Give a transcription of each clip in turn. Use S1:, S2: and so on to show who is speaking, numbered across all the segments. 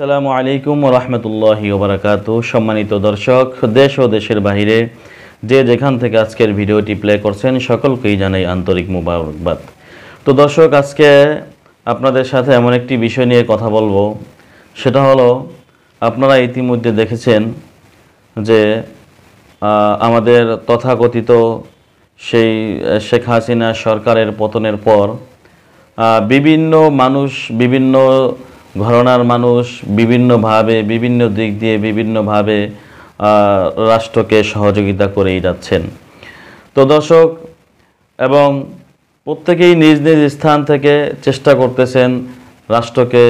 S1: আসসালামু আলাইকুম ওয়া রাহমাতুল্লাহি ওয়া বারাকাতুহু। সম্মানিত দর্শক, দেশ ও দেশের বাইরে যে যেখান থেকে আজকের ভিডিওটি প্লে করছেন সকলকেই জানাই আন্তরিক মোবারকবাদ। তো দর্শক, আজকে আপনাদের সাথে এমন একটি বিষয় নিয়ে কথা বলবো, সেটা হলো আপনারা ইতিমধ্যে দেখেছেন যে আমাদের তথাকথিত সেই শেখ হাসিনা সরকারের পতনের পর বিভিন্ন মানুষ, বিভিন্ন ঘরানার মানুষ বিভিন্নভাবে, বিভিন্ন দিক দিয়ে বিভিন্নভাবে রাষ্ট্রকে সহযোগিতা করেই যাচ্ছেন। তো দর্শক, এবং প্রত্যেকেই নিজ নিজ স্থান থেকে চেষ্টা করতেছেন রাষ্ট্রকে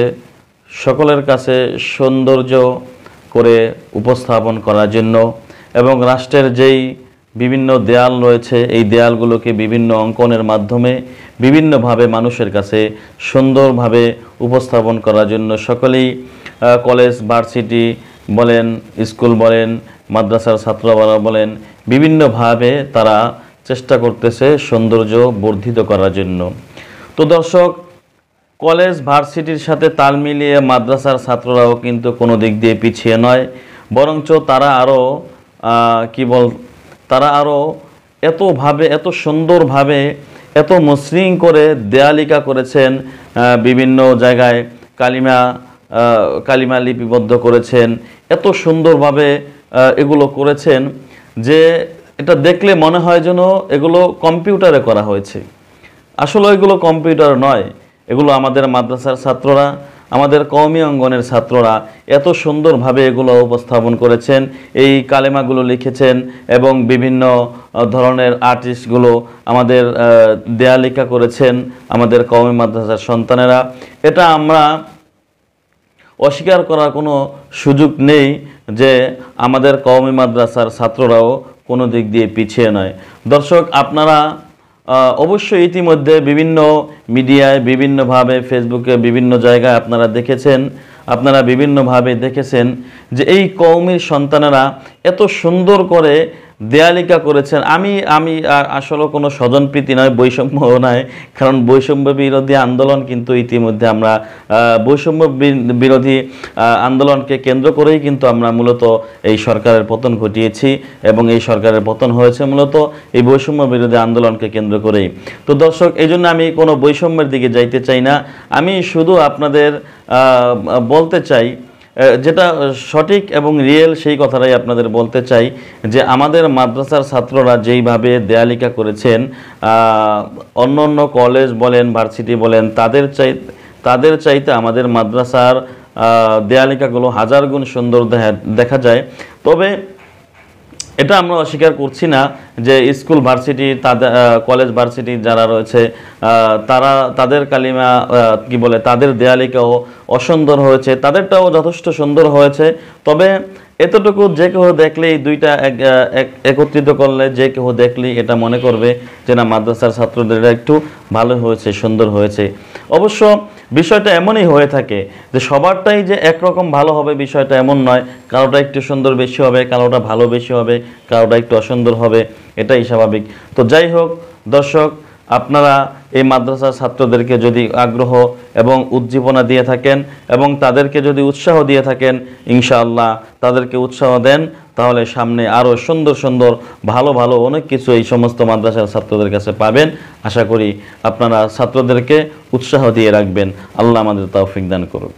S1: সকলের কাছে সৌন্দর্য করে উপস্থাপন করার জন্য, এবং রাষ্ট্রের যেই বিভিন্ন দেয়াল রয়েছে এই দেয়ালগুলোকে বিভিন্ন অঙ্কনের মাধ্যমে বিভিন্নভাবে মানুষের কাছে সুন্দরভাবে উপস্থাপন করার জন্য সকলেই কলেজ, ভার্সিটি বলেন, স্কুল বলেন, মাদ্রাসার ছাত্ররা বলেন, বিভিন্নভাবে তারা চেষ্টা করতেছে সৌন্দর্য বর্ধিত করার জন্য। তো দর্শক, কলেজ ভার্সিটির সাথে তাল মিলিয়ে মাদ্রাসার ছাত্ররাও কিন্তু কোনো দিক দিয়ে পিছিয়ে নয়, বরঞ্চ তারা আরও এত সুন্দরভাবে এত মসৃণ করে দেয়ালিকা করেছেন, বিভিন্ন জায়গায় কালিমা লিপিবদ্ধ করেছেন, এত সুন্দরভাবে এগুলো করেছেন যে এটা দেখলে মনে হয় যেন এগুলো কম্পিউটারে করা হয়েছে। আসলে এগুলো কম্পিউটার নয়, এগুলো আমাদের মাদ্রাসার ছাত্ররা, আমাদের কওমি অঙ্গনের ছাত্ররা এত সুন্দরভাবে এগুলো উপস্থাপন করেছেন, এই কালেমাগুলো লিখেছেন, এবং বিভিন্ন ধরনের আর্টিস্টগুলো আমাদের দেয়ালিকা করেছেন আমাদের কওমি মাদ্রাসার সন্তানেরা। এটা আমরা অস্বীকার করার কোনো সুযোগ নেই যে আমাদের কওমি মাদ্রাসার ছাত্ররাও কোনো দিক দিয়ে পিছিয়ে নয়। দর্শক, আপনারা অবশ্যই ইতিমধ্যে বিভিন্ন মিডিয়ায়, বিভিন্নভাবে ফেসবুকে, বিভিন্ন জায়গায় আপনারা বিভিন্নভাবে দেখেছেন যে এই কওমির সন্তানেরা এত সুন্দর করে দেয়ালিকা করেছেন। আমি আসলে কোনো স্বজনপ্রীতি নয়, বৈষম্য নয়, কারণ বৈষম্য বিরোধী আন্দোলন কিন্তু ইতিমধ্যে আমরা বৈষম্য বিরোধী আন্দোলনকে কেন্দ্র করেই কিন্তু আমরা মূলত এই সরকারের পতন ঘটিয়েছি, এবং এই সরকারের পতন হয়েছে মূলত এই বৈষম্য বিরোধী আন্দোলনকে কেন্দ্র করেই। তো দর্শক, এই জন্য আমি কোনো বৈষম্যের দিকে যাইতে চাই না, আমি শুধু আপনাদের বলতে চাই যেটা সঠিক এবং রিয়েল, সেই কথাটাই আপনাদের বলতে চাই যে আমাদের মাদ্রাসার ছাত্ররা যেইভাবে দেয়ালিকা করেছেন, অন্য কলেজ বলেন, ভার্সিটি বলেন, তাদের চাইতে আমাদের মাদ্রাসার দেয়ালিকাগুলো হাজার গুণ সুন্দর দেখা যায়। তবে এটা আমরা অস্বীকার করছি না যে স্কুল ভার্সিটি, কলেজ ভার্সিটি যারা রয়েছে তাদের কালিমা তাদের দেয়ালিকাও অসুন্দর হয়েছে, তাদেরটাও যথেষ্ট সুন্দর হয়েছে। তবে এতটুকু যে কেউ দেখলেই, দুইটা একত্রিত করলে যে কেউ দেখলেই এটা মনে করবে যে না, মাদ্রাসার ছাত্রদের একটু ভালো হয়েছে, সুন্দর হয়েছে। অবশ্য বিষয়টা এমনই হয়ে থাকে যে সবারটাই যে একরকম ভালো হবে বিষয়টা এমন নয়, কারোটা একটু সুন্দর বেশি হবে, কারোটা ভালো বেশি হবে, কারোটা একটু অসুন্দর হবে, এটাই স্বাভাবিক। তো যাই হোক দর্শক, আপনারা এই মাদ্রাসার ছাত্রদেরকে যদি আগ্রহ এবং উজ্জীবনা দিয়ে থাকেন এবং তাদেরকে যদি উৎসাহ দিয়ে থাকেন, ইনশাআল্লাহ তাদেরকে উৎসাহ দেন, তাহলে সামনে আরও সুন্দর সুন্দর ভালো ভালো অনেক কিছু এই সমস্ত মাদ্রাসার ছাত্রদের কাছে পাবেন। আশা করি আপনারা ছাত্রদেরকে উৎসাহ দিয়ে রাখবেন। আল্লাহ আমাদের তৌফিক দান করুন।